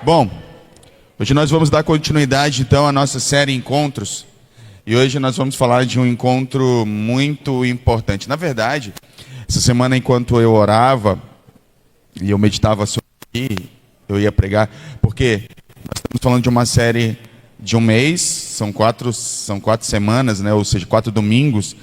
Bom, hoje nós vamos dar continuidade então à nossa série Encontros. E hoje nós vamos falar de um encontro muito importante. Na verdade, essa semana enquanto eu orava e eu meditava sobre isso, eu ia pregar, porque nós estamos falando de uma série de um mês, são quatro semanas, né? Ou seja, 4 domingos.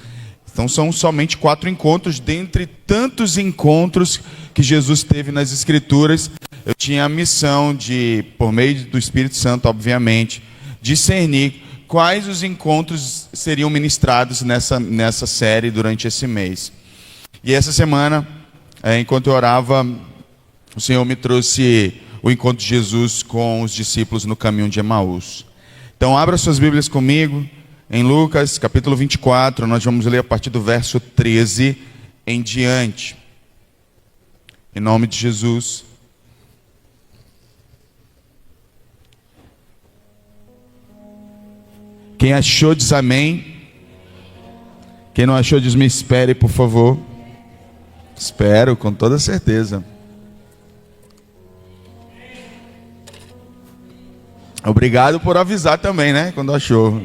Então são somente 4 encontros, dentre tantos encontros que Jesus teve nas Escrituras. Eu tinha a missão de, por meio do Espírito Santo, obviamente, discernir quais os encontros seriam ministrados nessa série durante esse mês. E essa semana, enquanto eu orava, o Senhor me trouxe o encontro de Jesus com os discípulos no caminho de Emaús. Então abra suas Bíblias comigo, em Lucas capítulo 24, nós vamos ler a partir do verso 13 em diante. Em nome de Jesus. Quem achou diz amém. Quem não achou diz me espere, por favor. Espero, com toda certeza. Obrigado por avisar também, né? Quando achou.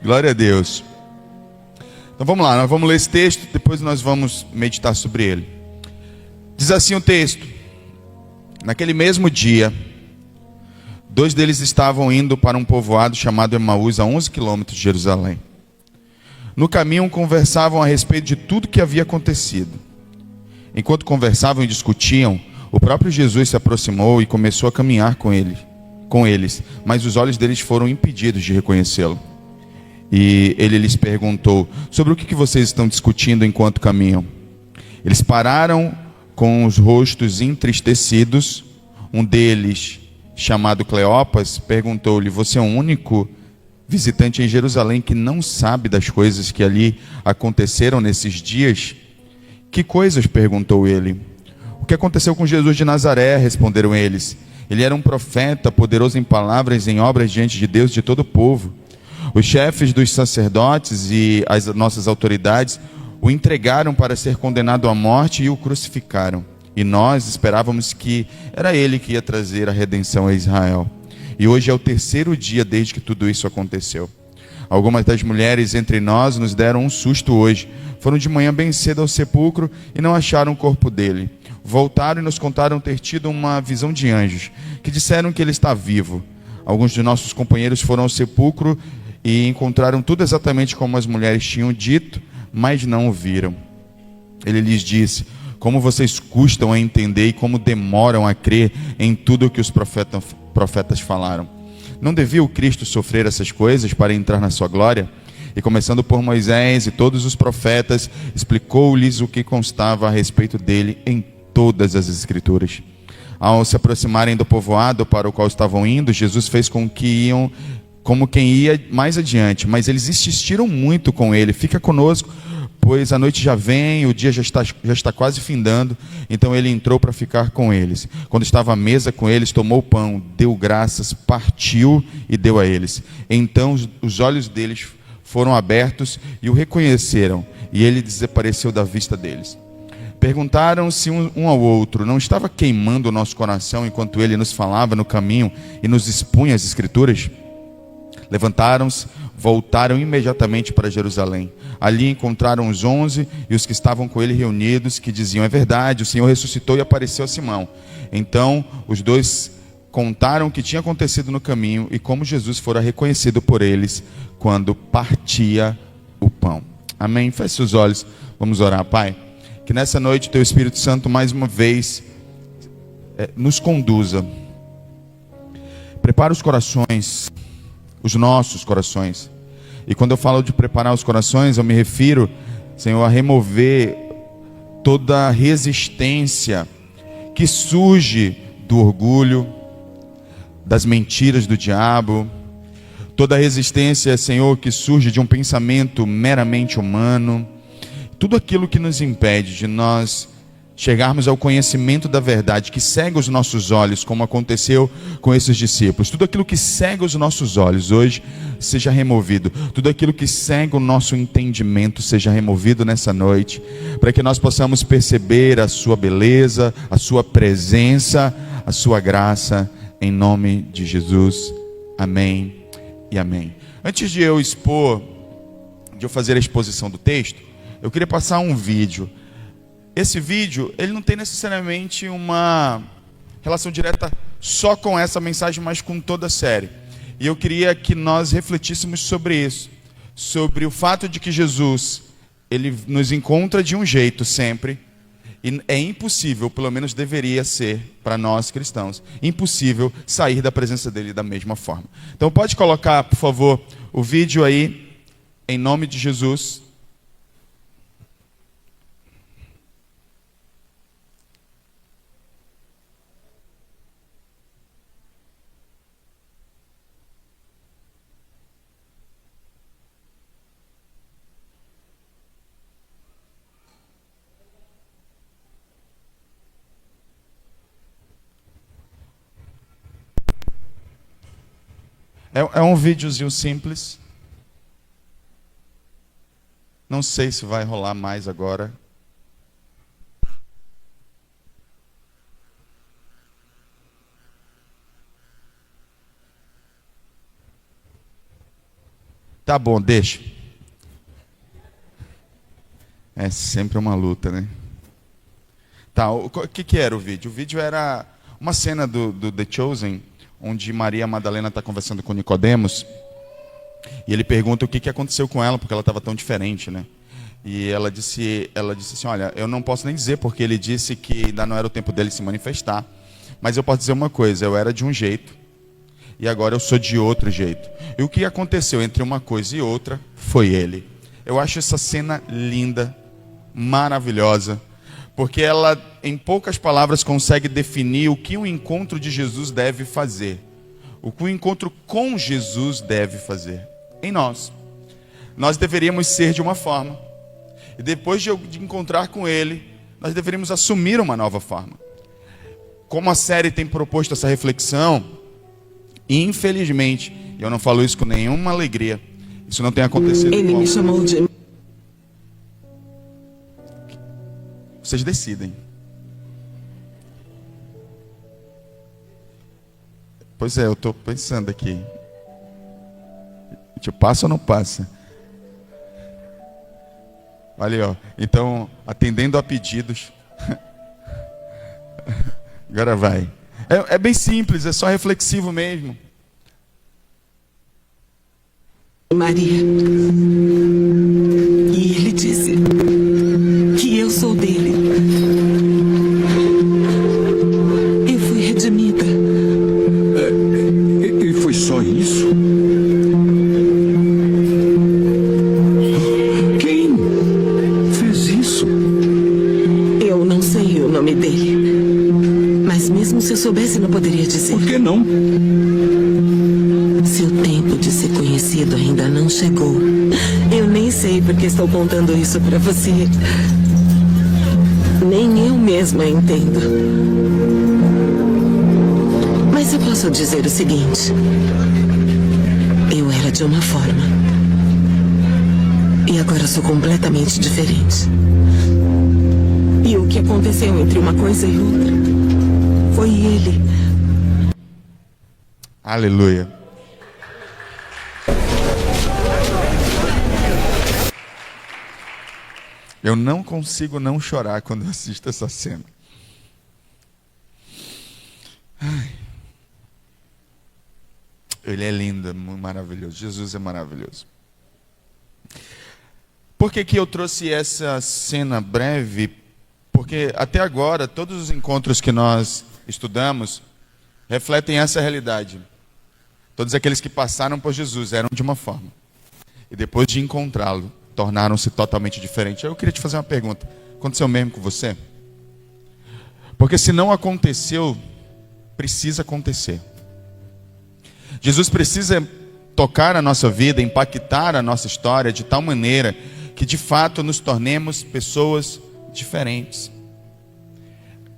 Glória a Deus. Então vamos lá, nós vamos ler esse texto, depois nós vamos meditar sobre ele. Diz assim o texto: naquele mesmo dia, 2 deles estavam indo para um povoado chamado Emaús, a 11 quilômetros de Jerusalém. No caminho conversavam a respeito de tudo que havia acontecido. Enquanto conversavam e discutiam, o próprio Jesus se aproximou e começou a caminhar com eles, mas os olhos deles foram impedidos de reconhecê-lo. E ele lhes perguntou: sobre o que vocês estão discutindo enquanto caminham? Eles pararam com os rostos entristecidos. Um deles, chamado Cleopas, perguntou-lhe: você é o único visitante em Jerusalém que não sabe das coisas que ali aconteceram nesses dias? Que coisas? Perguntou ele. O que aconteceu com Jesus de Nazaré? Responderam eles. Ele era um profeta, poderoso em palavras e em obras diante de Deus e de todo o povo. Os chefes dos sacerdotes e as nossas autoridades o entregaram para ser condenado à morte e o crucificaram. E nós esperávamos que era ele que ia trazer a redenção a Israel. E hoje é o 3º dia desde que tudo isso aconteceu. Algumas das mulheres entre nós nos deram um susto hoje. Foram de manhã bem cedo ao sepulcro e não acharam o corpo dele. Voltaram e nos contaram ter tido uma visão de anjos, que disseram que ele está vivo. Alguns de nossos companheiros foram ao sepulcro e encontraram tudo exatamente como as mulheres tinham dito, mas não o viram. Ele lhes disse: como vocês custam a entender e como demoram a crer em tudo o que os profetas falaram. Não devia o Cristo sofrer essas coisas para entrar na sua glória? E começando por Moisés e todos os profetas, explicou-lhes o que constava a respeito dele em todas as Escrituras. Ao se aproximarem do povoado para o qual estavam indo, Jesus fez com que iam como quem ia mais adiante, mas eles insistiram muito com ele: fica conosco, pois a noite já vem, o dia já está quase findando. Então ele entrou para ficar com eles. Quando estava à mesa com eles, tomou o pão, deu graças, partiu e deu a eles. Então os olhos deles foram abertos e o reconheceram, e ele desapareceu da vista deles. Perguntaram-se um ao outro: não estava queimando o nosso coração enquanto ele nos falava no caminho e nos expunha as Escrituras? Levantaram-se, voltaram imediatamente para Jerusalém. Ali encontraram os 11 e os que estavam com ele reunidos, que diziam: é verdade, o Senhor ressuscitou e apareceu a Simão. Então os 2 contaram o que tinha acontecido no caminho e como Jesus fora reconhecido por eles quando partia o pão. Amém? Feche seus olhos, vamos orar. Pai, que nessa noite o Teu Espírito Santo mais uma vez nos conduza. Prepara os corações, os nossos corações. E quando eu falo de preparar os corações, eu me refiro, Senhor, a remover toda resistência que surge do orgulho, das mentiras do diabo, toda resistência, Senhor, que surge de um pensamento meramente humano, tudo aquilo que nos impede de nós chegarmos ao conhecimento da verdade, que cega os nossos olhos, como aconteceu com esses discípulos. Tudo aquilo que cega os nossos olhos hoje seja removido. Tudo aquilo que cega o nosso entendimento seja removido nessa noite, para que nós possamos perceber a sua beleza, a sua presença, a sua graça, em nome de Jesus. Amém e amém. Antes de eu fazer a exposição do texto, eu queria passar um vídeo. Esse vídeo, ele não tem necessariamente uma relação direta só com essa mensagem, mas com toda a série. E eu queria que nós refletíssemos sobre isso, sobre o fato de que Jesus, ele nos encontra de um jeito sempre, e é impossível, pelo menos deveria ser para nós cristãos, impossível sair da presença dele da mesma forma. Então pode colocar, por favor, o vídeo aí, em nome de Jesus. É um videozinho simples. Não sei se vai rolar mais agora. Tá bom, deixa. É sempre uma luta, né? Tá, o que era o vídeo? O vídeo era uma cena do The Chosen, onde Maria Madalena está conversando com Nicodemos, e ele pergunta o que aconteceu com ela, porque ela estava tão diferente, né? E ela disse assim, olha, eu não posso nem dizer, porque ele disse que ainda não era o tempo dele se manifestar, mas eu posso dizer uma coisa, eu era de um jeito, e agora eu sou de outro jeito. E o que aconteceu entre uma coisa e outra foi ele. Eu acho essa cena linda, maravilhosa, porque ela, em poucas palavras, consegue definir o que o encontro de Jesus deve fazer. O que o encontro com Jesus deve fazer em nós. Nós deveríamos ser de uma forma. E depois de encontrar com Ele, nós deveríamos assumir uma nova forma. Como a série tem proposto essa reflexão, infelizmente, e eu não falo isso com nenhuma alegria, isso não tem acontecido. Ele me chamou de... Vocês decidem. Pois é, eu estou pensando aqui. Te passa ou não passa? Ali, ó. Então, atendendo a pedidos. Agora vai. É bem simples, é só reflexivo mesmo. Maria. E ele disse que eu sou dele. Eu fui redimida. E foi só isso? Quem fez isso? Eu não sei o nome dele. Mas mesmo se eu soubesse, não poderia dizer. Por que não? Seu tempo de ser conhecido ainda não chegou. Eu nem sei porque estou contando isso pra você. Nem eu mesma entendo. Mas eu posso dizer o seguinte. Eu era de uma forma. E agora sou completamente diferente. E o que aconteceu entre uma coisa e outra foi ele. Aleluia. Eu não consigo não chorar quando eu assisto essa cena. Ai. Ele é lindo, é maravilhoso. Jesus é maravilhoso. Por que eu trouxe essa cena breve? Porque até agora, todos os encontros que nós estudamos refletem essa realidade. Todos aqueles que passaram por Jesus eram de uma forma. E depois de encontrá-lo, tornaram-se totalmente diferentes. Eu queria te fazer uma pergunta. Aconteceu mesmo com você? Porque se não aconteceu, precisa acontecer. Jesus precisa tocar a nossa vida, impactar a nossa história de tal maneira que de fato nos tornemos pessoas diferentes.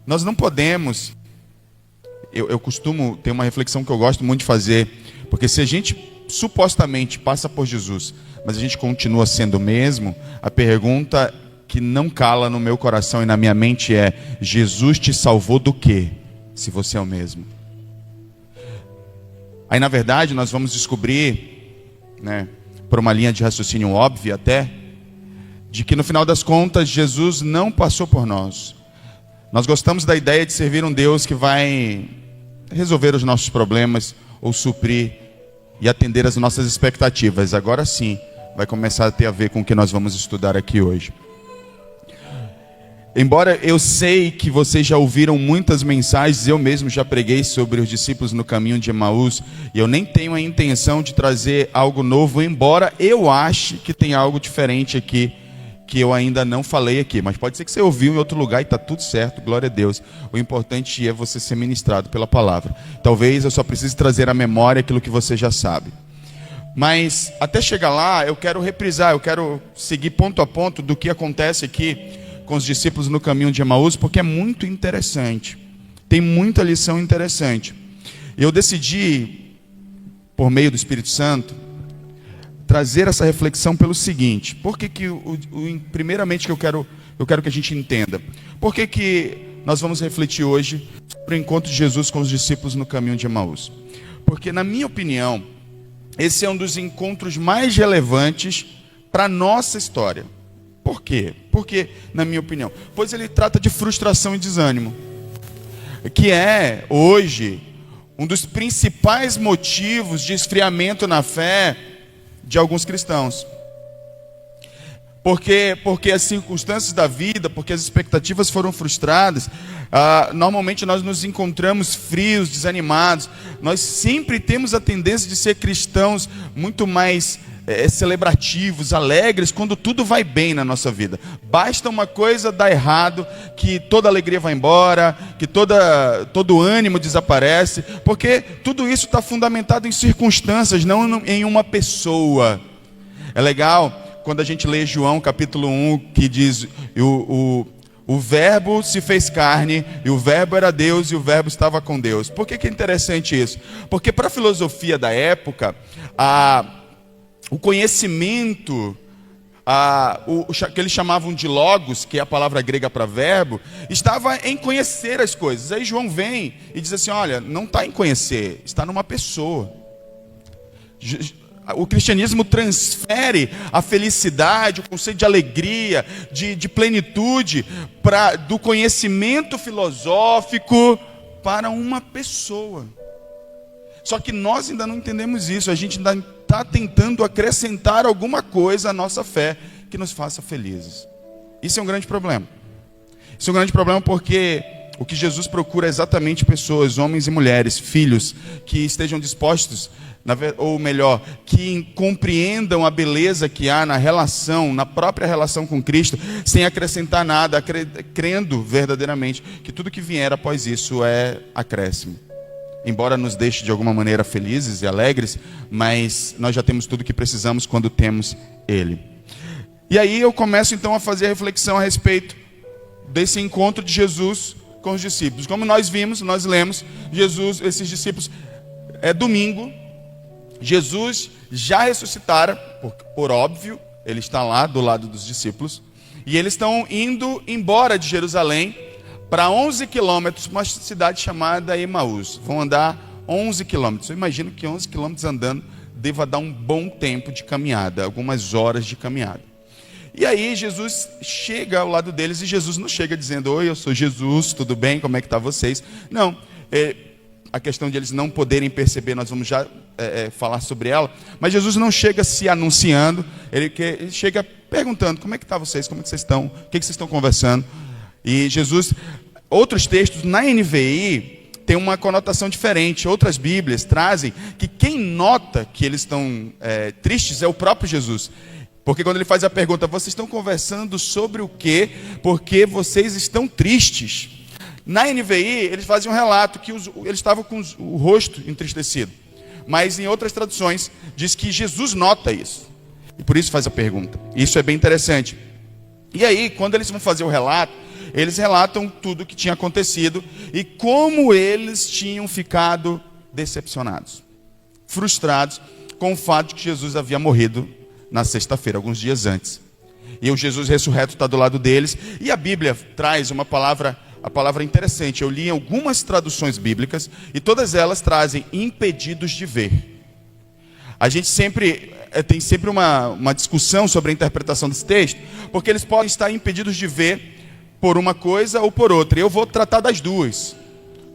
Nós não podemos... Eu costumo ter uma reflexão que eu gosto muito de fazer, porque se a gente supostamente passa por Jesus, mas a gente continua sendo o mesmo, a pergunta que não cala no meu coração e na minha mente é: Jesus te salvou do quê? se você é o mesmo. Aí, na verdade, nós vamos descobrir, né, por uma linha de raciocínio óbvia até, de que no final das contas, Jesus não passou por nós. Nós gostamos da ideia de servir um Deus que vai resolver os nossos problemas, ou suprir e atender as nossas expectativas. Agora sim, vai começar a ter a ver com o que nós vamos estudar aqui hoje. Embora eu sei que vocês já ouviram muitas mensagens, eu mesmo já preguei sobre os discípulos no caminho de Emaús, e eu nem tenho a intenção de trazer algo novo, embora eu ache que tem algo diferente aqui, que eu ainda não falei aqui, mas pode ser que você ouviu em outro lugar e está tudo certo, glória a Deus. O importante é você ser ministrado pela palavra. Talvez eu só precise trazer à memória aquilo que você já sabe. Mas até chegar lá, eu quero reprisar, eu quero seguir ponto a ponto do que acontece aqui com os discípulos no caminho de Emaús, porque é muito interessante. Tem muita lição interessante. Eu decidi, por meio do Espírito Santo, trazer essa reflexão pelo seguinte: por que primeiramente que eu quero que a gente entenda, por que nós vamos refletir hoje sobre o encontro de Jesus com os discípulos no caminho de Emaús? Porque, na minha opinião, esse é um dos encontros mais relevantes para a nossa história. Por quê? Porque, na minha opinião, pois ele trata de frustração e desânimo, que é, hoje, um dos principais motivos de esfriamento na fé de alguns cristãos. Porque as circunstâncias da vida, porque as expectativas foram frustradas, normalmente nós nos encontramos frios, desanimados. Nós sempre temos a tendência de ser cristãos muito mais celebrativos, alegres, quando tudo vai bem na nossa vida. Basta uma coisa dar errado, que toda alegria vai embora, que todo ânimo desaparece, porque tudo isso está fundamentado em circunstâncias, não em uma pessoa. É legal quando a gente lê João capítulo 1, que diz: o verbo se fez carne, e o verbo era Deus, e o verbo estava com Deus. Por que é interessante isso? Porque para a filosofia da época, o conhecimento, o que eles chamavam de logos, que é a palavra grega para verbo, estava em conhecer as coisas. Aí João vem e diz assim: olha, não está em conhecer, está numa pessoa. O cristianismo transfere a felicidade, o conceito de alegria, de plenitude, do conhecimento filosófico para uma pessoa. Só que nós ainda não entendemos isso, a gente ainda está tentando acrescentar alguma coisa à nossa fé que nos faça felizes. Isso é um grande problema. Isso é um grande problema porque o que Jesus procura é exatamente pessoas, homens e mulheres, filhos, que estejam dispostos, ou melhor, que compreendam a beleza que há na própria relação com Cristo, sem acrescentar nada, crendo verdadeiramente que tudo que vier após isso é acréscimo. Embora nos deixe de alguma maneira felizes e alegres, mas nós já temos tudo o que precisamos quando temos Ele. E aí eu começo então a fazer a reflexão a respeito desse encontro de Jesus com os discípulos. Como nós vimos, nós lemos, esses discípulos, domingo, Jesus já ressuscitara, por óbvio, ele está lá do lado dos discípulos, e eles estão indo embora de Jerusalém para 11 quilômetros, uma cidade chamada Emaús. Vão andar 11 quilômetros. Eu imagino que 11 quilômetros andando deva dar um bom tempo de caminhada, algumas horas de caminhada. E aí Jesus chega ao lado deles, e Jesus não chega dizendo: oi, eu sou Jesus, tudo bem, como é que está vocês? Não, a questão de eles não poderem perceber, nós vamos já falar sobre ela, mas Jesus não chega se anunciando, ele chega perguntando: como é que está vocês, como é que vocês estão, o que vocês estão conversando? E Jesus, outros textos na NVI tem uma conotação diferente. Outras Bíblias trazem que quem nota que eles estão tristes é o próprio Jesus. Porque quando ele faz a pergunta: vocês estão conversando sobre o quê? Porque vocês estão tristes. Na NVI eles fazem um relato que eles estavam com o rosto entristecido. Mas em outras traduções diz que Jesus nota isso. E por isso faz a pergunta. Isso é bem interessante. E aí, quando eles vão fazer o relato, eles relatam tudo o que tinha acontecido e como eles tinham ficado decepcionados, frustrados com o fato de que Jesus havia morrido na sexta-feira, alguns dias antes. E o Jesus ressurreto está do lado deles. E a Bíblia traz uma palavra a palavra é interessante, eu li em algumas traduções bíblicas e todas elas trazem impedidos de ver. A gente tem sempre uma discussão sobre a interpretação desse texto, porque eles podem estar impedidos de ver por uma coisa ou por outra. E eu vou tratar das duas,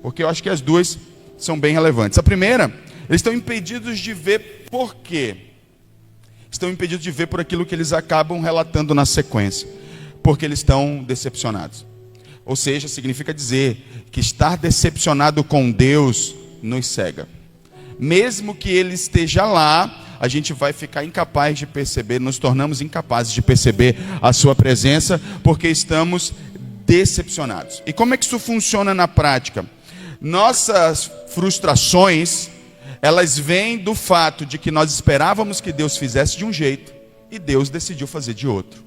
porque eu acho que as duas são bem relevantes. A primeira, eles estão impedidos de ver por quê? Estão impedidos de ver por aquilo que eles acabam relatando na sequência, porque eles estão decepcionados. Ou seja, significa dizer que estar decepcionado com Deus nos cega. Mesmo que Ele esteja lá, a gente vai ficar incapaz de perceber, nos tornamos incapazes de perceber a sua presença, porque estamos decepcionados. E como é que isso funciona na prática? Nossas frustrações, elas vêm do fato de que nós esperávamos que Deus fizesse de um jeito, e Deus decidiu fazer de outro.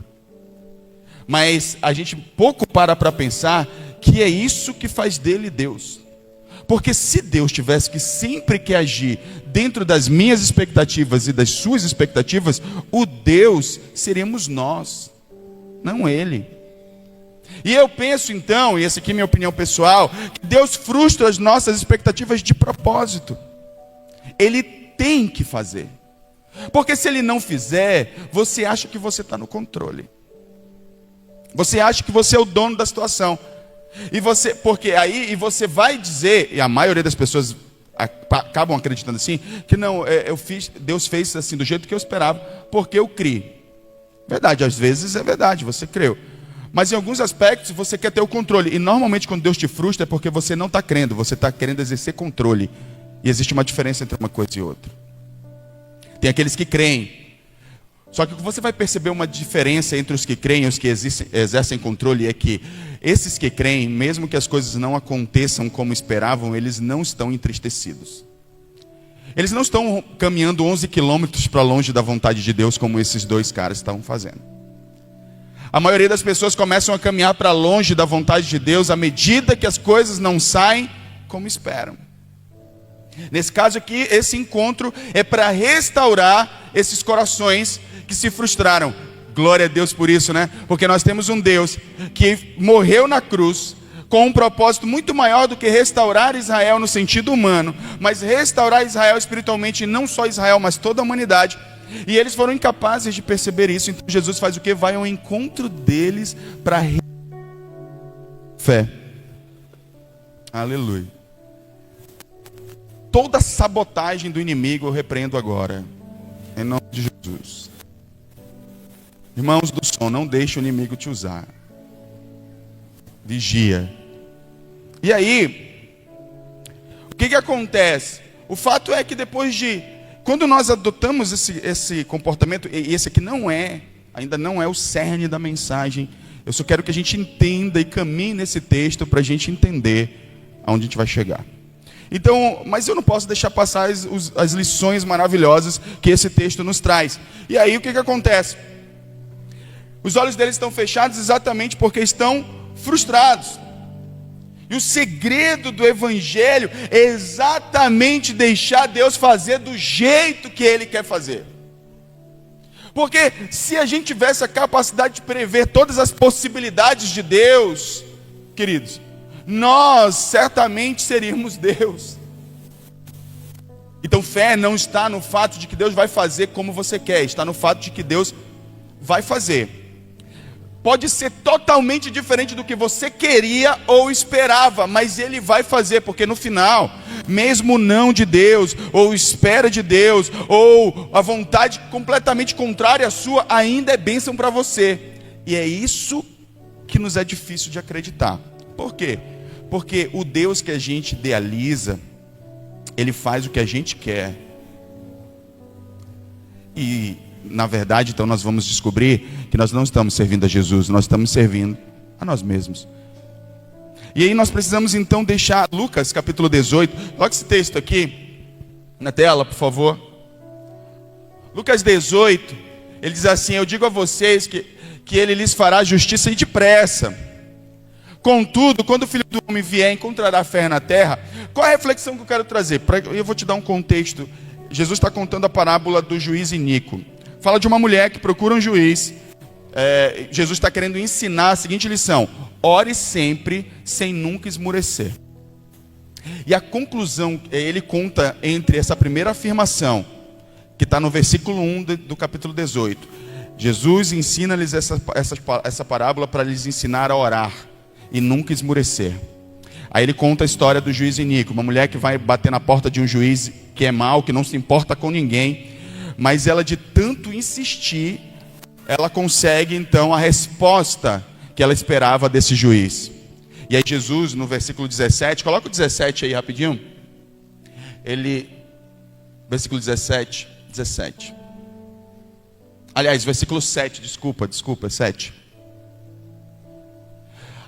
Mas a gente pouco para pensar que é isso que faz dele Deus. Porque se Deus tivesse que sempre que agir dentro das minhas expectativas e das suas expectativas, o Deus seríamos nós, não Ele. E eu penso então, e essa aqui é minha opinião pessoal, que Deus frustra as nossas expectativas de propósito. Ele tem que fazer. Porque se Ele não fizer, você acha que você está no controle. Você acha que você é o dono da situação. Porque aí você vai dizer, e a maioria das pessoas acabam acreditando assim, que não, Deus fez assim do jeito que eu esperava, porque eu criei. Verdade, às vezes é verdade, você creu. Mas em alguns aspectos você quer ter o controle. E normalmente quando Deus te frustra é porque você não está crendo, você está querendo exercer controle. E existe uma diferença entre uma coisa e outra. Tem aqueles que creem. Só que você vai perceber uma diferença entre os que creem e os que exercem controle, é que esses que creem, mesmo que as coisas não aconteçam como esperavam, eles não estão entristecidos. Eles não estão caminhando 11 quilômetros para longe da vontade de Deus, como esses dois caras estavam fazendo. A maioria das pessoas começam a caminhar para longe da vontade de Deus à medida que as coisas não saem como esperam. Nesse caso aqui, esse encontro é para restaurar esses corações que se frustraram. Glória a Deus por isso, né? Porque nós temos um Deus que morreu na cruz com um propósito muito maior do que restaurar Israel no sentido humano, mas restaurar Israel espiritualmente, e não só Israel, mas toda a humanidade. E eles foram incapazes de perceber isso. Então Jesus faz o quê? Vai ao encontro deles para fé. Aleluia. Toda sabotagem do inimigo eu repreendo agora, em nome de Jesus. Irmãos do som, não deixe o inimigo te usar. Vigia. E aí, o que acontece? O fato é que quando nós adotamos esse comportamento, e esse aqui ainda não é o cerne da mensagem, eu só quero que a gente entenda e caminhe nesse texto para a gente entender aonde a gente vai chegar. Então, mas eu não posso deixar passar as lições maravilhosas que esse texto nos traz. E aí o que acontece? Os olhos deles estão fechados exatamente porque estão frustrados. E o segredo do evangelho é exatamente deixar Deus fazer do jeito que Ele quer fazer. Porque se a gente tivesse a capacidade de prever todas as possibilidades de Deus, queridos, nós certamente seríamos Deus. Então fé não está no fato de que Deus vai fazer como você quer, está no fato de que Deus vai fazer. Pode ser totalmente diferente do que você queria ou esperava, mas Ele vai fazer, porque no final, mesmo o não de Deus, ou espera de Deus, ou a vontade completamente contrária à sua, ainda é bênção para você. E é isso que nos é difícil de acreditar. Por quê? Porque o Deus que a gente idealiza, Ele faz o que a gente quer. E na verdade, então nós vamos descobrir que nós não estamos servindo a Jesus, nós estamos servindo a nós mesmos. E aí nós precisamos então deixar Lucas capítulo 18, coloque esse texto aqui na tela, por favor. Lucas 18, ele diz assim: eu digo a vocês que Ele lhes fará justiça e depressa. Contudo, quando o Filho do Homem vier, encontrará fé na terra. Qual é a reflexão que eu quero trazer? Eu vou te dar um contexto. Jesus está contando a parábola do juiz iníquo. Fala de uma mulher que procura um juiz. Jesus está querendo ensinar a seguinte lição: ore sempre, sem nunca esmurecer. E a conclusão, ele conta entre essa primeira afirmação, que está no versículo 1 do capítulo 18. Jesus ensina-lhes essa parábola para lhes ensinar a orar e nunca esmurecer. Aí ele conta a história do juiz iníquo, uma mulher que vai bater na porta de um juiz que é mau, que não se importa com ninguém, mas ela, de tanto insistir, ela consegue então a resposta que ela esperava desse juiz. E aí Jesus, no versículo 17, coloca o 17 aí rapidinho. Versículo 17. Aliás, versículo 7, desculpa, 7.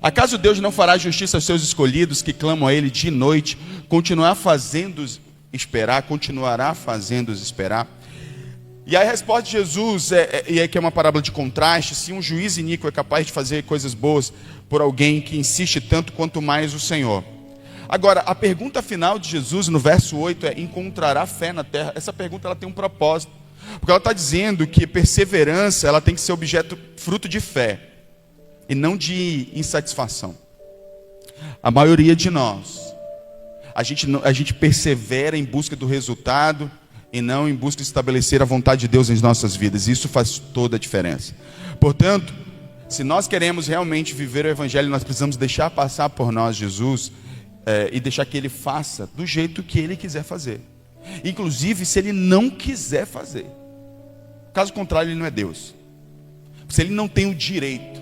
Acaso Deus não fará justiça aos seus escolhidos que clamam a Ele dia e noite, continuará fazendo-os esperar? E a resposta de Jesus, e aqui é uma parábola de contraste: se um juiz iníquo é capaz de fazer coisas boas por alguém que insiste tanto, quanto mais o Senhor. Agora, a pergunta final de Jesus no verso 8 é: encontrará fé na terra? Essa pergunta ela tem um propósito, porque ela está dizendo que perseverança ela tem que ser fruto de fé, e não de insatisfação. A maioria de nós, a gente persevera em busca do resultado, e não em busca de estabelecer a vontade de Deus em nossas vidas. Isso faz toda a diferença. Portanto, se nós queremos realmente viver o Evangelho, nós precisamos deixar passar por nós Jesus, e deixar que Ele faça do jeito que Ele quiser fazer. Inclusive, se Ele não quiser fazer. Caso contrário, Ele não é Deus. Se Ele não tem o direito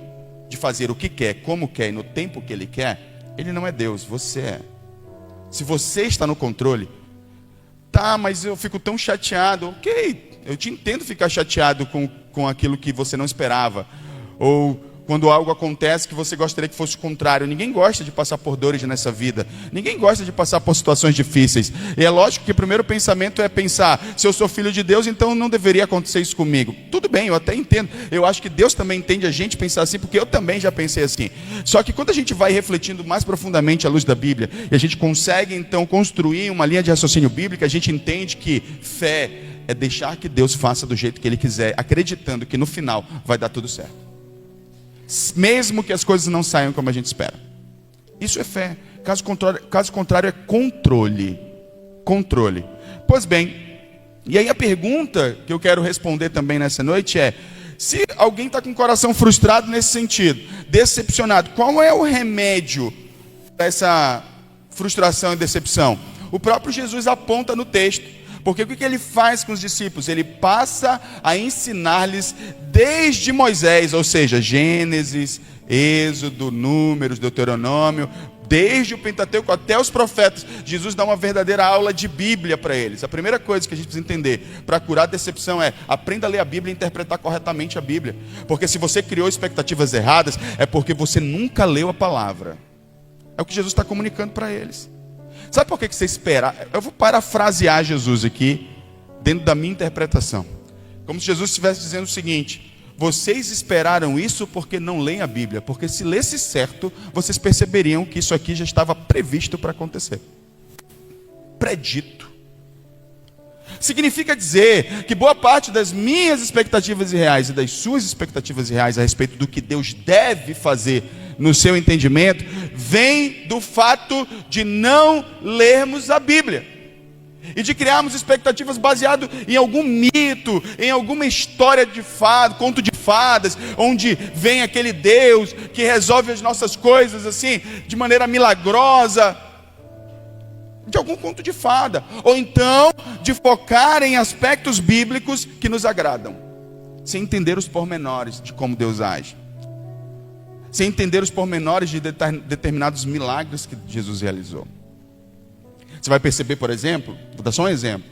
de fazer o que quer, como quer e no tempo que Ele quer, Ele não é Deus, você é. Se você está no controle, tá, mas eu fico tão chateado. Ok, eu te entendo ficar chateado com aquilo que você não esperava. Ou quando algo acontece que você gostaria que fosse o contrário. Ninguém gosta de passar por dores nessa vida. Ninguém gosta de passar por situações difíceis. E é lógico que o primeiro pensamento é pensar: se eu sou filho de Deus, então não deveria acontecer isso comigo. Tudo bem, eu até entendo. Eu acho que Deus também entende a gente pensar assim, porque eu também já pensei assim. Só que quando a gente vai refletindo mais profundamente à luz da Bíblia, e a gente consegue então construir uma linha de raciocínio bíblica, a gente entende que fé é deixar que Deus faça do jeito que Ele quiser, acreditando que no final vai dar tudo certo, mesmo que as coisas não saiam como a gente espera. Isso é fé. Caso contrário é controle. Pois bem, e aí a pergunta que eu quero responder também nessa noite é: se alguém está com o coração frustrado nesse sentido, decepcionado, qual é o remédio para essa frustração e decepção? O próprio Jesus aponta no texto. Porque o que Ele faz com os discípulos? Ele passa a ensinar-lhes desde Moisés, ou seja, Gênesis, Êxodo, Números, Deuteronômio, desde o Pentateuco até os profetas. Jesus dá uma verdadeira aula de Bíblia para eles. A primeira coisa que a gente precisa entender para curar a decepção é: aprenda a ler a Bíblia e interpretar corretamente a Bíblia. Porque se você criou expectativas erradas, é porque você nunca leu a palavra. É o que Jesus está comunicando para eles. Sabe por que você espera? Eu vou parafrasear Jesus aqui, dentro da minha interpretação. Como se Jesus estivesse dizendo o seguinte: vocês esperaram isso porque não leem a Bíblia. Porque se lesse certo, vocês perceberiam que isso aqui já estava previsto para acontecer. Predito. Significa dizer que boa parte das minhas expectativas irreais e das suas expectativas irreais a respeito do que Deus deve fazer no seu entendimento, vem do fato de não lermos a Bíblia e de criarmos expectativas baseadas em algum mito, em alguma história de fada, conto de fadas, onde vem aquele Deus que resolve as nossas coisas assim, de maneira milagrosa, de algum conto de fada, ou então de focar em aspectos bíblicos que nos agradam, sem entender os pormenores de como Deus age, sem entender os pormenores de determinados milagres que Jesus realizou. Você vai perceber, por exemplo, vou dar só um exemplo.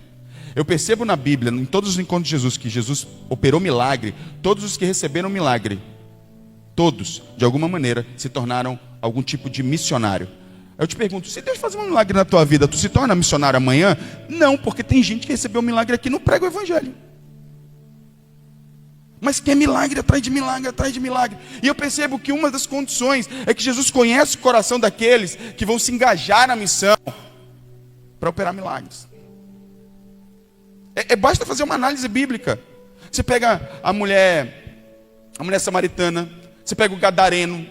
Eu percebo na Bíblia, em todos os encontros de Jesus, que Jesus operou milagre. Todos os que receberam milagre, todos, de alguma maneira, se tornaram algum tipo de missionário. Eu te pergunto: se Deus fazer um milagre na tua vida, tu se torna missionário amanhã? Não, porque tem gente que recebeu milagre aqui e não prega o Evangelho. Mas quer milagre atrás de milagre, atrás de milagre. E eu percebo que uma das condições é que Jesus conhece o coração daqueles que vão se engajar na missão para operar milagres. Basta fazer uma análise bíblica. Você pega a mulher samaritana, você pega o gadareno,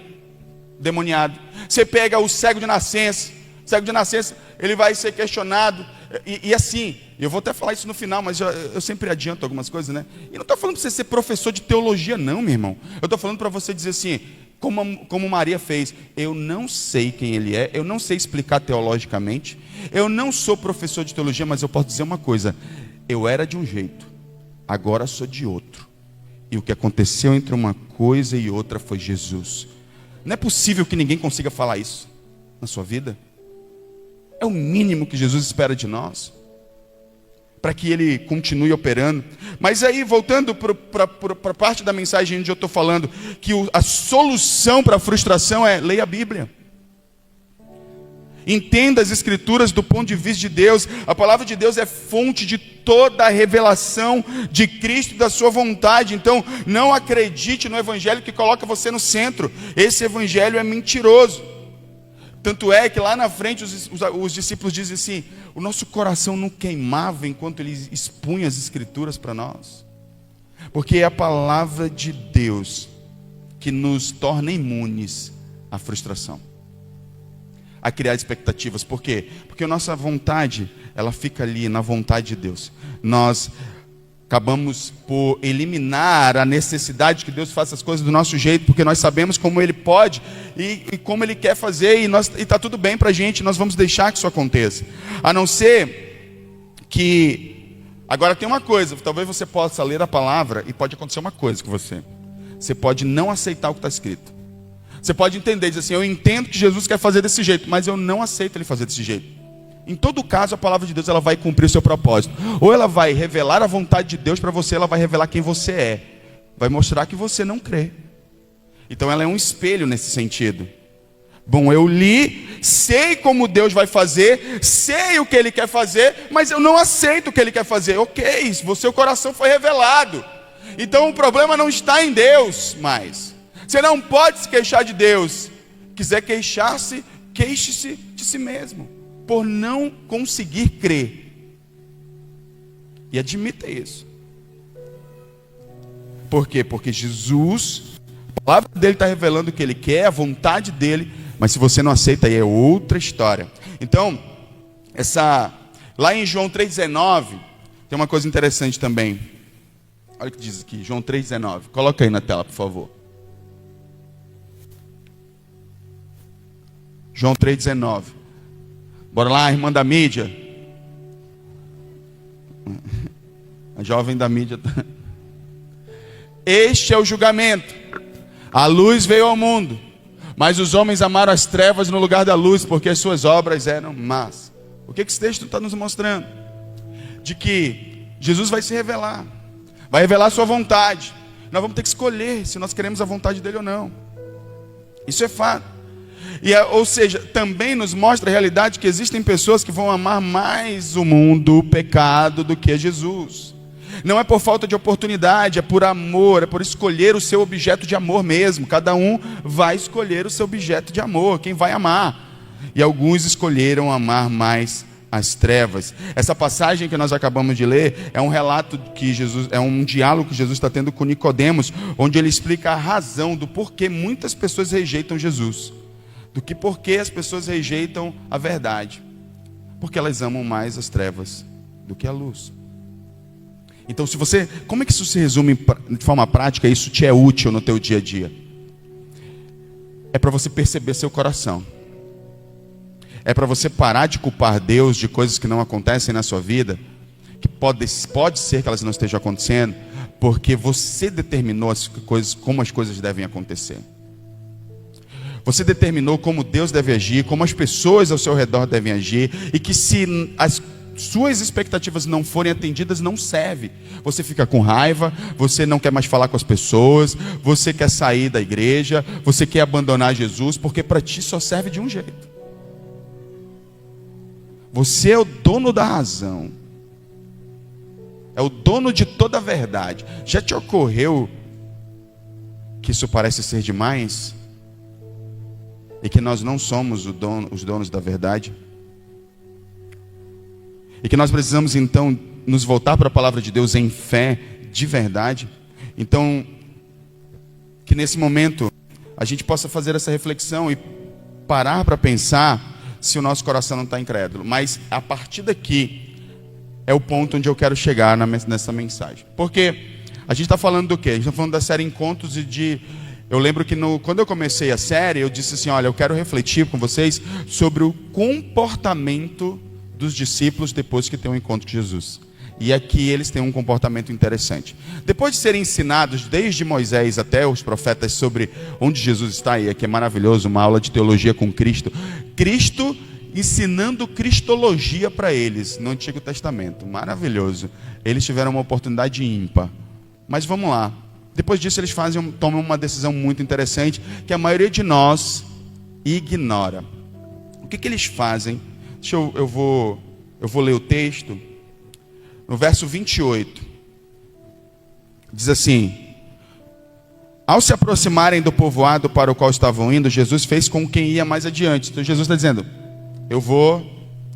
demoniado. Você pega o cego de nascença. O cego de nascença, ele vai ser questionado. E assim, eu vou até falar isso no final, mas eu sempre adianto algumas coisas, né? E não estou falando para você ser professor de teologia, não, meu irmão. Eu estou falando para você dizer assim, como Maria fez. Eu não sei quem ele é, eu não sei explicar teologicamente. Eu não sou professor de teologia, mas eu posso dizer uma coisa. Eu era de um jeito, agora sou de outro. E o que aconteceu entre uma coisa e outra foi Jesus. Não é possível que ninguém consiga falar isso na sua vida. É o mínimo que Jesus espera de nós, para que Ele continue operando. Mas aí, voltando para a parte da mensagem onde eu estou falando, que a solução para a frustração é: leia a Bíblia. Entenda as Escrituras do ponto de vista de Deus. A palavra de Deus é fonte de toda a revelação de Cristo e da sua vontade. Então, não acredite no Evangelho que coloca você no centro. Esse Evangelho é mentiroso. Tanto é que lá na frente os discípulos dizem assim: o nosso coração não queimava enquanto Ele expunha as Escrituras para nós. Porque é a palavra de Deus que nos torna imunes à frustração, a criar expectativas. Por quê? Porque a nossa vontade, ela fica ali na vontade de Deus. Nós acabamos por eliminar a necessidade que Deus faça as coisas do nosso jeito, porque nós sabemos como Ele pode e como Ele quer fazer, e está tudo bem para a gente, nós vamos deixar que isso aconteça. A não ser que... Agora tem uma coisa, talvez você possa ler a palavra e pode acontecer uma coisa com você. Você pode não aceitar o que está escrito. Você pode entender, dizer assim: eu entendo que Jesus quer fazer desse jeito, mas eu não aceito Ele fazer desse jeito. Em todo caso, a palavra de Deus, ela vai cumprir o seu propósito. Ou ela vai revelar a vontade de Deus para você, ela vai revelar quem você é. Vai mostrar que você não crê. Então ela é um espelho nesse sentido. Bom, eu li, sei como Deus vai fazer, sei o que Ele quer fazer, mas eu não aceito o que Ele quer fazer. Ok, seu coração foi revelado. Então o problema não está em Deus mais. Você não pode se queixar de Deus. Quiser queixar-se, queixe-se de si mesmo, por não conseguir crer. E admita isso. Por quê? Porque Jesus, a palavra dele está revelando o que Ele quer, a vontade dele, mas se você não aceita, aí é outra história. Então, lá em João 3,19, tem uma coisa interessante também. Olha o que diz aqui, João 3,19. Coloca aí na tela, por favor. João 3,19. Bora lá, irmã da mídia. A jovem da mídia. Este é o julgamento. A luz veio ao mundo, mas os homens amaram as trevas no lugar da luz, porque as suas obras eram más. O que esse texto está nos mostrando? De que Jesus vai se revelar. Vai revelar a sua vontade. Nós vamos ter que escolher se nós queremos a vontade dele ou não. Isso é fato. Ou seja, também nos mostra a realidade que existem pessoas que vão amar mais o mundo, o pecado, do que Jesus. Não é por falta de oportunidade, é por amor, é por escolher o seu objeto de amor mesmo. Cada um vai escolher o seu objeto de amor, quem vai amar. E alguns escolheram amar mais as trevas. Essa passagem que nós acabamos de ler é um relato que Jesus, é um diálogo que Jesus está tendo com Nicodemos, onde ele explica a razão do porquê muitas pessoas rejeitam Jesus. Do que porquê as pessoas rejeitam a verdade. Porque elas amam mais as trevas do que a luz. Então, como é que isso se resume de forma prática? Isso te é útil no teu dia a dia? É para você perceber seu coração. É para você parar de culpar Deus de coisas que não acontecem na sua vida, que pode ser que elas não estejam acontecendo, porque você determinou como as coisas devem acontecer. Você determinou como Deus deve agir, como as pessoas ao seu redor devem agir, e que se as suas expectativas não forem atendidas, não serve. Você fica com raiva, você não quer mais falar com as pessoas, você quer sair da igreja, você quer abandonar Jesus, porque para ti só serve de um jeito. Você é o dono da razão, é o dono de toda a verdade. Já te ocorreu que isso parece ser demais? E que nós não somos os donos da verdade? E que nós precisamos então nos voltar para a palavra de Deus em fé de verdade? Então, que nesse momento a gente possa fazer essa reflexão e parar para pensar se o nosso coração não está incrédulo. Mas a partir daqui é o ponto onde eu quero chegar nessa mensagem. Porque a gente está falando do quê? A gente está falando da série Encontros e de... Eu lembro que quando eu comecei a série, eu disse assim, olha, eu quero refletir com vocês sobre o comportamento dos discípulos depois que tem um encontro com Jesus. E aqui eles têm um comportamento interessante. Depois de serem ensinados, desde Moisés até os profetas, sobre onde Jesus está, e aqui é maravilhoso, uma aula de teologia com Cristo. Cristo ensinando cristologia para eles no Antigo Testamento. Maravilhoso. Eles tiveram uma oportunidade ímpar. Mas vamos lá. Depois disso eles tomam uma decisão muito interessante, que a maioria de nós ignora. O que eles fazem? Eu vou ler o texto. No verso 28, diz assim: ao se aproximarem do povoado para o qual estavam indo, Jesus fez com quem ia mais adiante. Então Jesus está dizendo, eu vou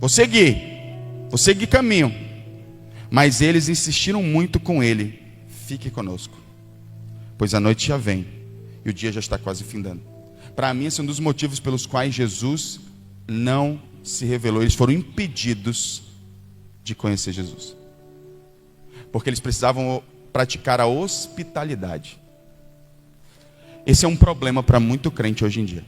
seguir caminho. Mas eles insistiram muito com ele, fique conosco, pois a noite já vem e o dia já está quase findando. Para mim esse é um dos motivos pelos quais Jesus não se revelou. Eles foram impedidos de conhecer Jesus, porque eles precisavam praticar a hospitalidade. Esse é um problema para muito crente hoje em dia.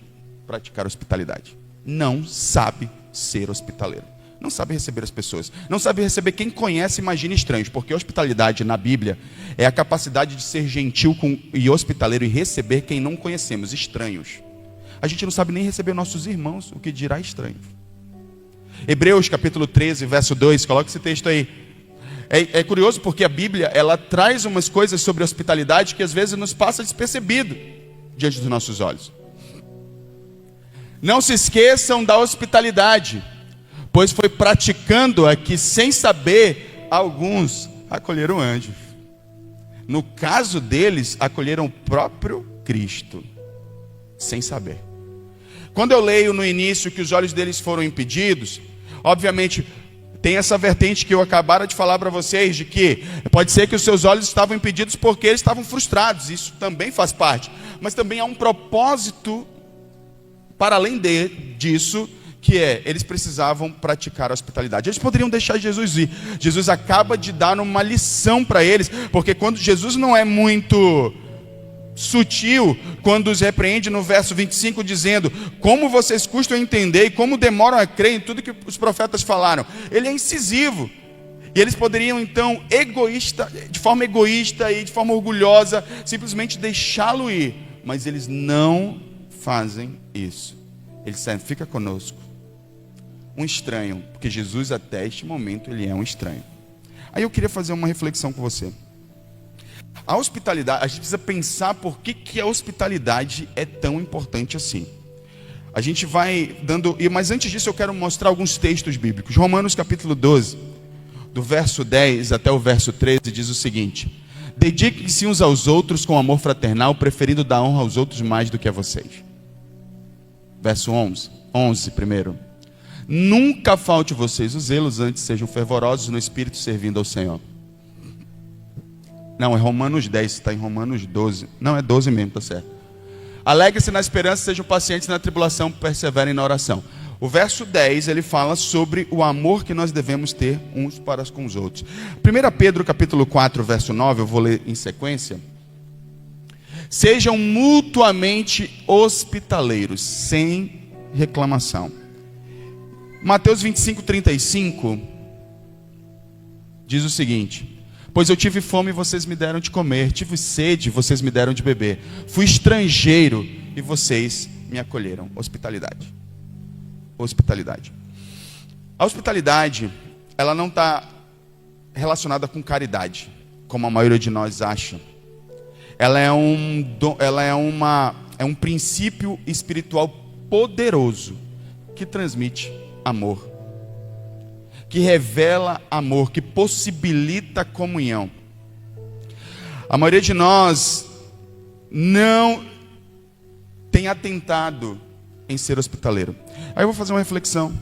Praticar hospitalidade. Não sabe ser hospitaleiro. Não sabe receber as pessoas. Não sabe receber quem conhece e imagina estranhos. Porque hospitalidade na Bíblia é a capacidade de ser gentil e hospitaleiro e receber quem não conhecemos, estranhos. A gente não sabe nem receber nossos irmãos, o que dirá estranhos. Hebreus capítulo 13, verso 2, coloca esse texto aí. É curioso porque a Bíblia, ela traz umas coisas sobre hospitalidade que às vezes nos passa despercebido diante dos nossos olhos. Não se esqueçam da hospitalidade, pois foi praticando-a que, sem saber, alguns acolheram anjos. No caso deles, acolheram o próprio Cristo, sem saber. Quando eu leio no início que os olhos deles foram impedidos, obviamente tem essa vertente que eu acabara de falar para vocês, de que pode ser que os seus olhos estavam impedidos porque eles estavam frustrados. Isso também faz parte. Mas também há um propósito para além disso, que é, eles precisavam praticar a hospitalidade. Eles poderiam deixar Jesus ir. Jesus acaba de dar uma lição para eles, porque quando Jesus não é muito sutil, quando os repreende no verso 25, dizendo, como vocês custam a entender e como demoram a crer em tudo que os profetas falaram. Ele é incisivo. E eles poderiam então, de forma egoísta e de forma orgulhosa, simplesmente deixá-lo ir. Mas eles não fazem isso. Eles disseram, fica conosco. Um estranho, porque Jesus até este momento ele é um estranho. Aí eu queria fazer uma reflexão com você. A hospitalidade, a gente precisa pensar por que a hospitalidade é tão importante assim. A gente vai dando, mas antes disso eu quero mostrar alguns textos bíblicos. Romanos capítulo 12, do verso 10 até o verso 13, diz o seguinte: dediquem-se uns aos outros com amor fraternal, preferindo dar honra aos outros mais do que a vocês. Verso 11 primeiro. Nunca falte vocês os zelos, antes sejam fervorosos no espírito, servindo ao Senhor. Não, é Romanos 10, está em Romanos 12. Não, é 12 mesmo, está certo. Alegrem-se na esperança, sejam pacientes na tribulação, perseverem na oração. O verso 10, ele fala sobre o amor que nós devemos ter uns para com os outros. 1 Pedro capítulo 4, verso 9, eu vou ler em sequência. Sejam mutuamente hospitaleiros, sem reclamação. Mateus 25, 35, diz o seguinte: pois eu tive fome e vocês me deram de comer, tive sede e vocês me deram de beber, fui estrangeiro e vocês me acolheram. Hospitalidade. Hospitalidade. A hospitalidade, ela não está relacionada com caridade, como a maioria de nós acha. Ela é um princípio espiritual poderoso que transmite amor, que revela amor, que possibilita comunhão. A maioria de nós não tem atentado em ser hospitaleiro. Aí eu vou fazer uma reflexão.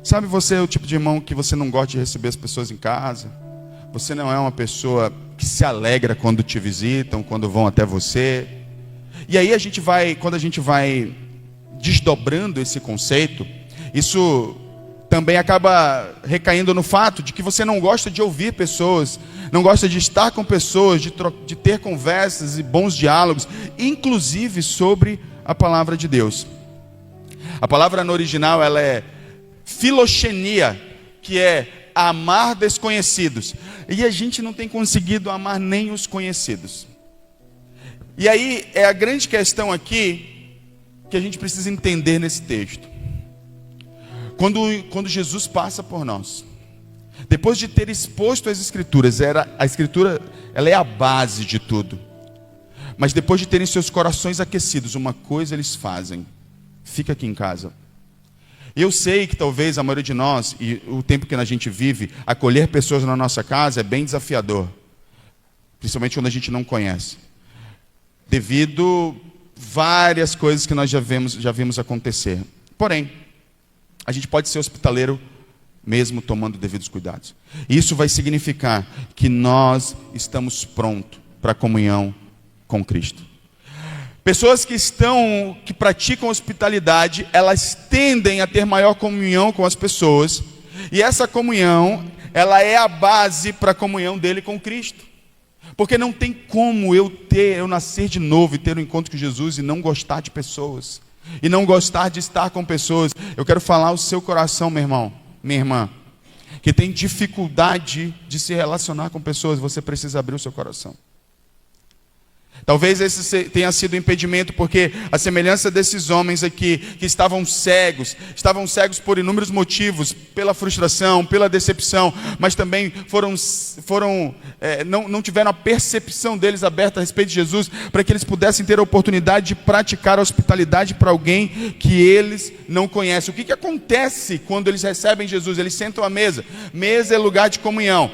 Sabe, você é o tipo de irmão que você não gosta de receber as pessoas em casa. Você não é uma pessoa que se alegra quando te visitam, quando vão até você. E aí quando a gente vai desdobrando esse conceito, isso também acaba recaindo no fato de que você não gosta de ouvir pessoas, não gosta de estar com pessoas, de ter conversas e bons diálogos, inclusive sobre a palavra de Deus. A palavra no original ela é filoxenia, que é amar desconhecidos. E a gente não tem conseguido amar nem os conhecidos. E aí é a grande questão aqui que a gente precisa entender nesse texto. Quando Jesus passa por nós, depois de ter exposto as Escrituras, a Escritura ela é a base de tudo. Mas depois de terem seus corações aquecidos, uma coisa eles fazem: fica aqui em casa. Eu sei que talvez a maioria de nós, e o tempo que a gente vive, acolher pessoas na nossa casa é bem desafiador. Principalmente quando a gente não conhece. Devido várias coisas que nós já vimos acontecer. Porém, a gente pode ser hospitaleiro mesmo tomando devidos cuidados. Isso vai significar que nós estamos prontos para a comunhão com Cristo. Pessoas que praticam hospitalidade, elas tendem a ter maior comunhão com as pessoas. E essa comunhão, ela é a base para a comunhão dele com Cristo. Porque não tem como eu nascer de novo e ter um encontro com Jesus e não gostar de pessoas. E não gostar de estar com pessoas. Eu quero falar ao seu coração, meu irmão, minha irmã, que tem dificuldade de se relacionar com pessoas. Você precisa abrir o seu coração. Talvez esse tenha sido um impedimento, porque a semelhança desses homens aqui, que estavam cegos por inúmeros motivos, pela frustração, pela decepção, mas também não tiveram a percepção deles aberta a respeito de Jesus, para que eles pudessem ter a oportunidade de praticar a hospitalidade para alguém que eles não conhecem. O que acontece quando eles recebem Jesus? Eles sentam à mesa. Mesa é lugar de comunhão.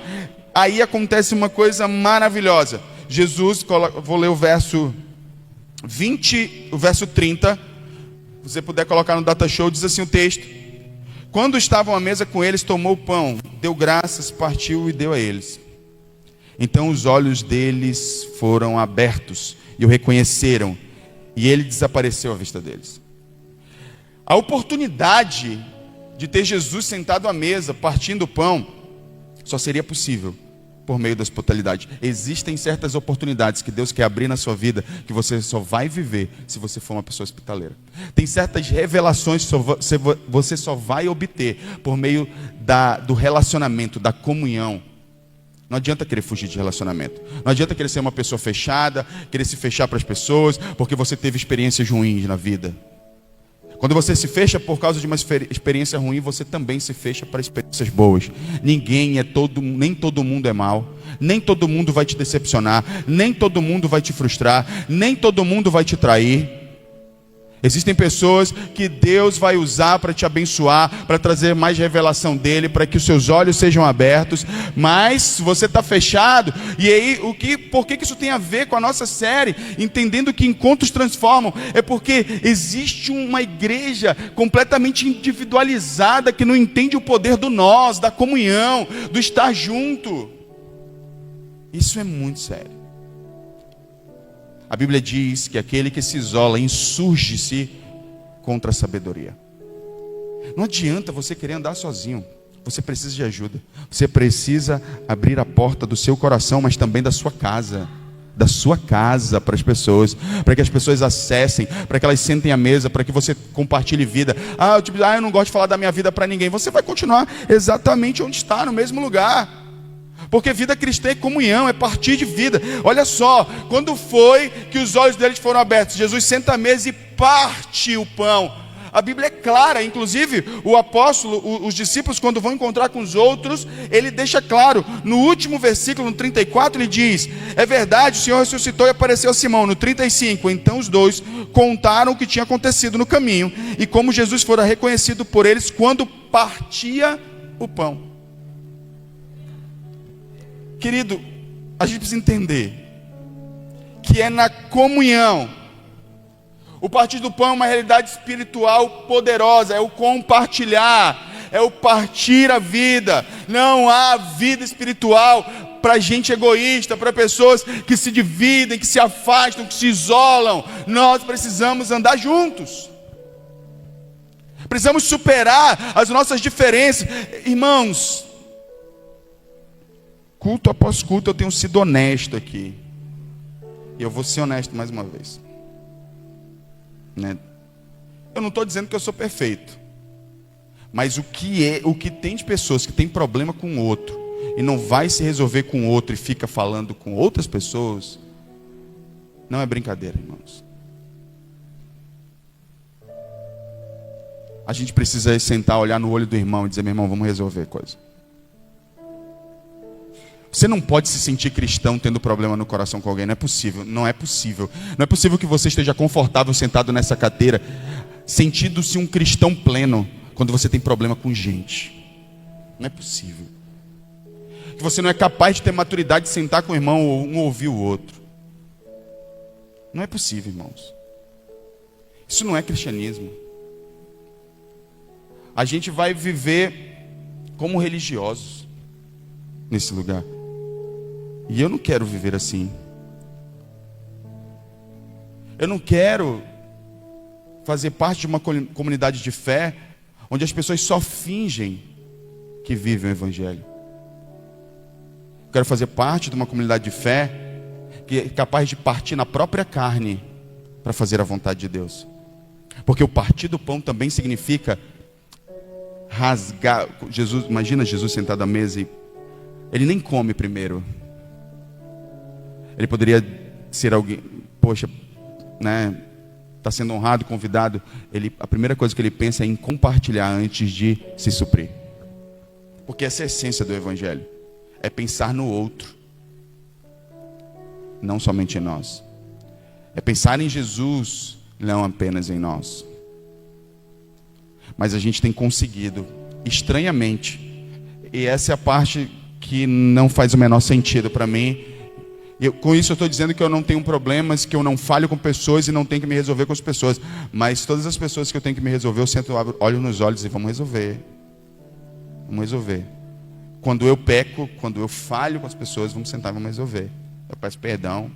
Aí acontece uma coisa maravilhosa. Jesus, vou ler o verso 20, o verso 30, se você puder colocar no data show, diz assim o texto: quando estavam à mesa com eles, tomou o pão, deu graças, partiu e deu a eles. Então os olhos deles foram abertos e o reconheceram, e ele desapareceu à vista deles. A oportunidade de ter Jesus sentado à mesa, partindo o pão, só seria possível por meio da hospitalidade. Existem certas oportunidades que Deus quer abrir na sua vida, que você só vai viver se você for uma pessoa hospitaleira. Tem certas revelações que você só vai obter por meio do relacionamento, da comunhão. Não adianta querer fugir de relacionamento. Não adianta querer ser uma pessoa fechada, querer se fechar para as pessoas, porque você teve experiências ruins na vida. Quando você se fecha por causa de uma experiência ruim, você também se fecha para experiências boas. Nem todo mundo é mau, nem todo mundo vai te decepcionar, nem todo mundo vai te frustrar, nem todo mundo vai te trair. Existem pessoas que Deus vai usar para te abençoar, para trazer mais revelação dele, para que os seus olhos sejam abertos. Mas você está fechado. E aí, por que isso tem a ver com a nossa série? Entendendo que encontros transformam. É porque existe uma igreja completamente individualizada, que não entende o poder do nós, da comunhão, do estar junto. Isso é muito sério. A Bíblia diz que aquele que se isola insurge-se contra a sabedoria. Não adianta você querer andar sozinho. Você precisa de ajuda. Você precisa abrir a porta do seu coração, mas também da sua casa. Da sua casa para as pessoas. Para que as pessoas acessem, para que elas sentem à mesa, para que você compartilhe vida. Eu não gosto de falar da minha vida para ninguém. Você vai continuar exatamente onde está, no mesmo lugar. Porque vida cristã é comunhão, é partir de vida. Olha só, quando foi que os olhos deles foram abertos? Jesus senta à mesa e parte o pão. A Bíblia é clara, inclusive o apóstolo, os discípulos, quando vão encontrar com os outros, ele deixa claro, no último versículo, no 34, ele diz: é verdade, o Senhor ressuscitou e apareceu a Simão. No 35, então os dois contaram o que tinha acontecido no caminho e como Jesus fora reconhecido por eles quando partia o pão. Querido, a gente precisa entender que é na comunhão. O partir do pão é uma realidade espiritual poderosa, é o compartilhar, é o partir a vida. Não há vida espiritual para gente egoísta, para pessoas que se dividem, que se afastam, que se isolam. Nós precisamos andar juntos. Precisamos superar as nossas diferenças. Irmãos, culto após culto eu tenho sido honesto aqui. E eu vou ser honesto mais uma vez. Né? Eu não estou dizendo que eu sou perfeito. Mas o que tem de pessoas que tem problema com o outro e não vai se resolver com o outro e fica falando com outras pessoas, não é brincadeira, irmãos. A gente precisa sentar, olhar no olho do irmão e dizer: meu irmão, vamos resolver a coisa. Você não pode se sentir cristão tendo problema no coração com alguém. Não é possível, não é possível. Não é possível que você esteja confortável sentado nessa cadeira, sentindo-se um cristão pleno, quando você tem problema com gente. Não é possível. Que você não é capaz de ter maturidade de sentar com o irmão, um ouvir o outro. Não é possível, irmãos. Isso não é cristianismo. A gente vai viver como religiosos nesse lugar. E eu não quero viver assim. Eu não quero fazer parte de uma comunidade de fé onde as pessoas só fingem que vivem o Evangelho. Eu quero fazer parte de uma comunidade de fé que é capaz de partir na própria carne para fazer a vontade de Deus. Porque o partir do pão também significa rasgar. Jesus, imagina Jesus sentado à mesa e ele nem come primeiro. Ele poderia ser alguém, poxa, né? Está sendo honrado, convidado. A primeira coisa que ele pensa é em compartilhar antes de se suprir. Porque essa é a essência do Evangelho. É pensar no outro. Não somente em nós. É pensar em Jesus, não apenas em nós. Mas a gente tem conseguido, estranhamente. E essa é a parte que não faz o menor sentido para mim. Com isso eu estou dizendo que eu não tenho problemas, que eu não falho com pessoas e não tenho que me resolver com as pessoas. Mas todas as pessoas que eu tenho que me resolver, eu sento, olho nos olhos e vamos resolver. Vamos resolver. Quando eu peco, quando eu falho com as pessoas, vamos sentar e vamos resolver. Eu peço perdão.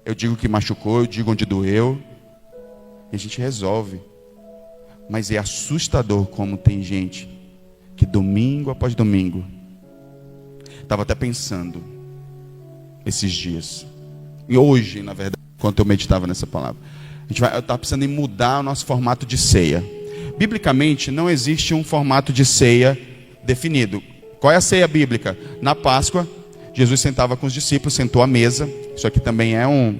Eu digo o que machucou, eu digo onde doeu. E a gente resolve. Mas é assustador como tem gente que domingo após domingo, estava até pensando esses dias, e hoje, na verdade, enquanto eu meditava nessa palavra, eu estava pensando em mudar o nosso formato de ceia. Biblicamente, não existe um formato de ceia definido. Qual é a ceia bíblica? Na Páscoa, Jesus sentava com os discípulos, sentou à mesa. Isso aqui também é um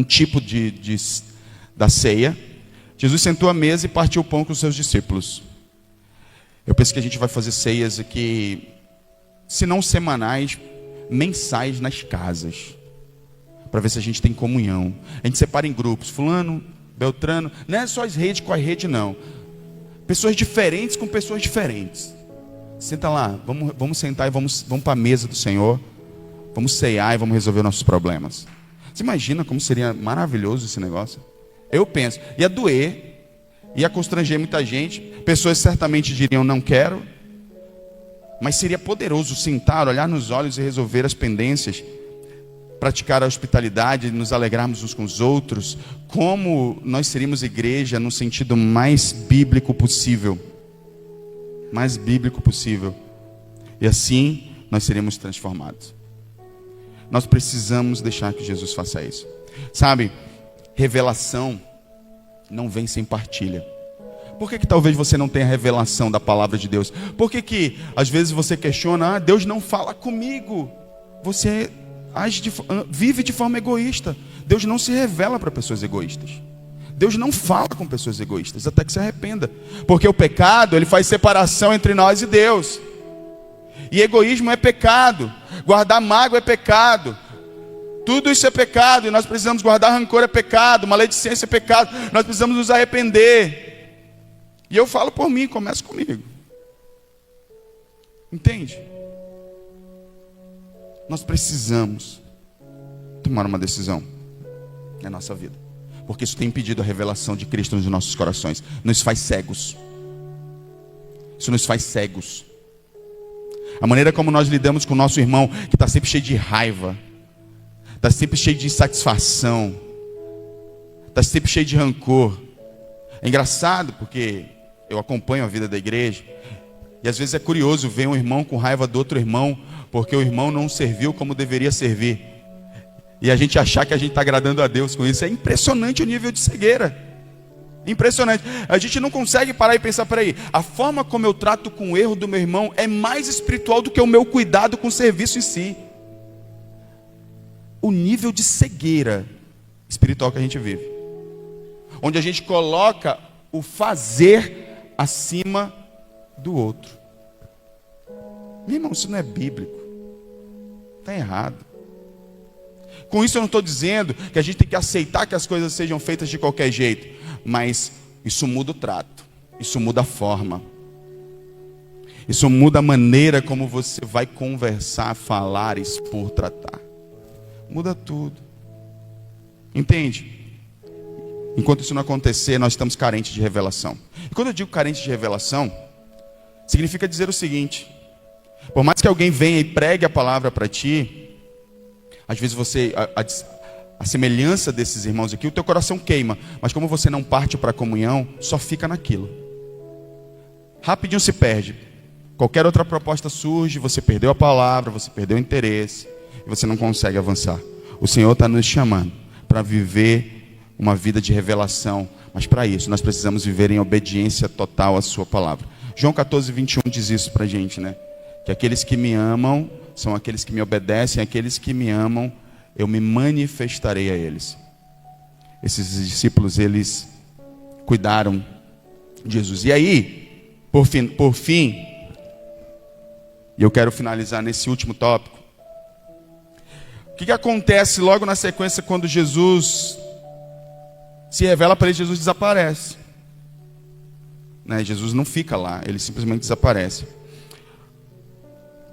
tipo da ceia. Jesus sentou à mesa e partiu o pão com os seus discípulos. Eu penso que a gente vai fazer ceias aqui, se não semanais, mensais nas casas, para ver se a gente tem comunhão. A gente separa em grupos, fulano, beltrano, não é só as redes com a rede, não. Pessoas diferentes com pessoas diferentes. Senta lá, vamos sentar e vamos para a mesa do Senhor, vamos ceiar e vamos resolver nossos problemas. Você imagina como seria maravilhoso esse negócio? Eu penso, ia doer, ia constranger muita gente, pessoas certamente diriam não quero, mas seria poderoso sentar, olhar nos olhos e resolver as pendências, praticar a hospitalidade, nos alegrarmos uns com os outros, como nós seríamos igreja no sentido mais bíblico possível. Mais bíblico possível. E assim nós seremos transformados. Nós precisamos deixar que Jesus faça isso. Sabe, revelação não vem sem partilha. Por que talvez você não tenha revelação da palavra de Deus? Por que às vezes você questiona, Deus não fala comigo? Você vive de forma egoísta. Deus não se revela para pessoas egoístas. Deus não fala com pessoas egoístas, até que se arrependa. Porque o pecado, ele faz separação entre nós e Deus. E egoísmo é pecado. Guardar mágoa é pecado. Tudo isso é pecado. E nós precisamos guardar rancor, é pecado. Maledicência é pecado. Nós precisamos nos arrepender. E eu falo por mim, começa comigo. Entende? Nós precisamos tomar uma decisão na nossa vida. Porque isso tem impedido a revelação de Cristo nos nossos corações. Nos faz cegos. Isso nos faz cegos. A maneira como nós lidamos com o nosso irmão, que está sempre cheio de raiva, está sempre cheio de insatisfação, está sempre cheio de rancor. É engraçado porque eu acompanho a vida da igreja, e às vezes é curioso ver um irmão com raiva do outro irmão, porque o irmão não serviu como deveria servir. E a gente achar que a gente está agradando a Deus com isso. É impressionante o nível de cegueira. Impressionante. A gente não consegue parar e pensar, peraí, a forma como eu trato com o erro do meu irmão é mais espiritual do que o meu cuidado com o serviço em si. O nível de cegueira espiritual que a gente vive. Onde a gente coloca o fazer acima do outro. Meu irmão, isso não é bíblico. Está errado. Com isso eu não estou dizendo que a gente tem que aceitar que as coisas sejam feitas de qualquer jeito. Mas isso muda o trato. Isso muda a forma. Isso muda a maneira como você vai conversar, falar, expor, tratar. Muda tudo. Entende? Enquanto isso não acontecer, nós estamos carentes de revelação. E quando eu digo carente de revelação, significa dizer o seguinte: por mais que alguém venha e pregue a palavra para ti, às vezes você, a semelhança desses irmãos aqui, o teu coração queima, mas como você não parte para a comunhão, só fica naquilo. Rapidinho se perde. Qualquer outra proposta surge, você perdeu a palavra, você perdeu o interesse, e você não consegue avançar. O Senhor está nos chamando para viver uma vida de revelação, mas para isso nós precisamos viver em obediência total à sua palavra. João 14, 21 diz isso para a gente, né? Que aqueles que me amam são aqueles que me obedecem, aqueles que me amam, eu me manifestarei a eles. Esses discípulos, eles cuidaram de Jesus. E aí, por fim, e eu quero finalizar nesse último tópico. O que acontece logo na sequência quando Jesus se revela para eles? Jesus desaparece. Né? Jesus não fica lá, ele simplesmente desaparece.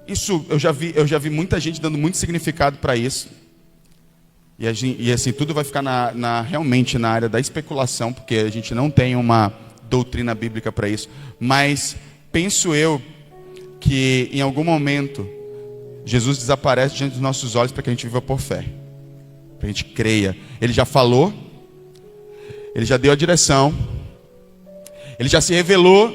Isso, eu já vi muita gente dando muito significado para isso. E assim, tudo vai ficar realmente na área da especulação, porque a gente não tem uma doutrina bíblica para isso. Mas penso eu que em algum momento Jesus desaparece diante dos nossos olhos para que a gente viva por fé, para que a gente creia. Ele já falou, ele já deu a direção, ele já se revelou,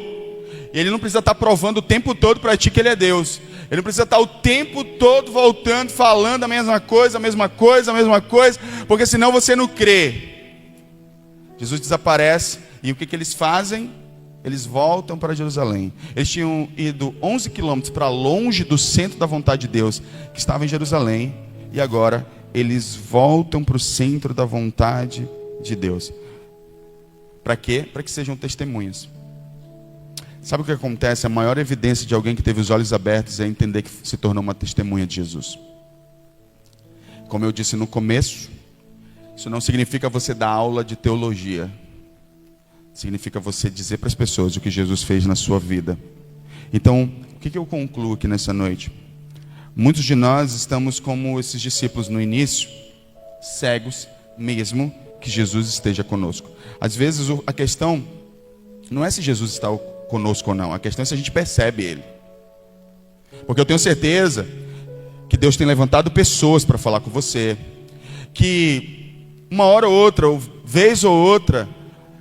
e ele não precisa estar provando o tempo todo para ti que ele é Deus. Ele não precisa estar o tempo todo voltando, falando a mesma coisa, porque senão você não crê. Jesus desaparece, e o que eles fazem? Eles voltam para Jerusalém. Eles tinham ido 11 quilômetros para longe do centro da vontade de Deus, que estava em Jerusalém, e agora eles voltam para o centro da vontade de Deus. Para quê? Para que sejam testemunhas. Sabe o que acontece? A maior evidência de alguém que teve os olhos abertos é entender que se tornou uma testemunha de Jesus. Como eu disse no começo, isso não significa você dar aula de teologia. Significa você dizer para as pessoas o que Jesus fez na sua vida. Então, o que eu concluo aqui nessa noite? Muitos de nós estamos como esses discípulos no início, cegos, mesmo que Jesus esteja conosco. Às vezes a questão não é se Jesus está conosco ou não, a questão é se a gente percebe Ele. Porque eu tenho certeza que Deus tem levantado pessoas para falar com você, que uma hora ou outra, ou vez ou outra,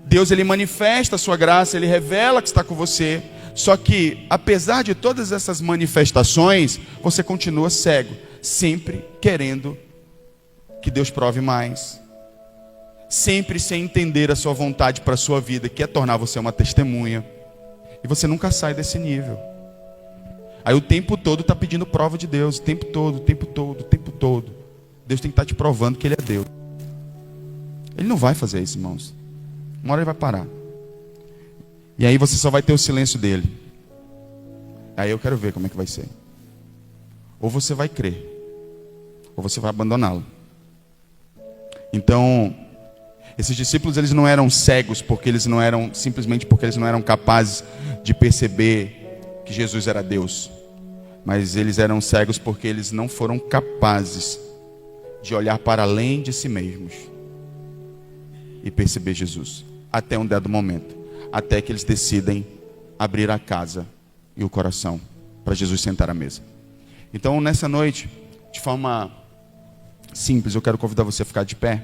Deus ele manifesta a sua graça, Ele revela que está com você. Só que, apesar de todas essas manifestações, você continua cego, sempre querendo que Deus prove mais, sempre sem entender a sua vontade para a sua vida, que é tornar você uma testemunha. E você nunca sai desse nível. Aí o tempo todo está pedindo prova de Deus, o tempo todo. Deus tem que estar te provando que Ele é Deus. Ele não vai fazer isso, irmãos. Uma hora Ele vai parar. E aí você só vai ter o silêncio dele. Aí eu quero ver como é que vai ser. Ou você vai crer, ou você vai abandoná-lo. Então, esses discípulos, eles não eram cegos simplesmente porque eles não eram capazes de perceber que Jesus era Deus. Mas eles eram cegos porque eles não foram capazes de olhar para além de si mesmos e perceber Jesus. Até um dado momento. Até que eles decidem abrir a casa e o coração para Jesus sentar à mesa. Então, nessa noite, de forma simples, eu quero convidar você a ficar de pé.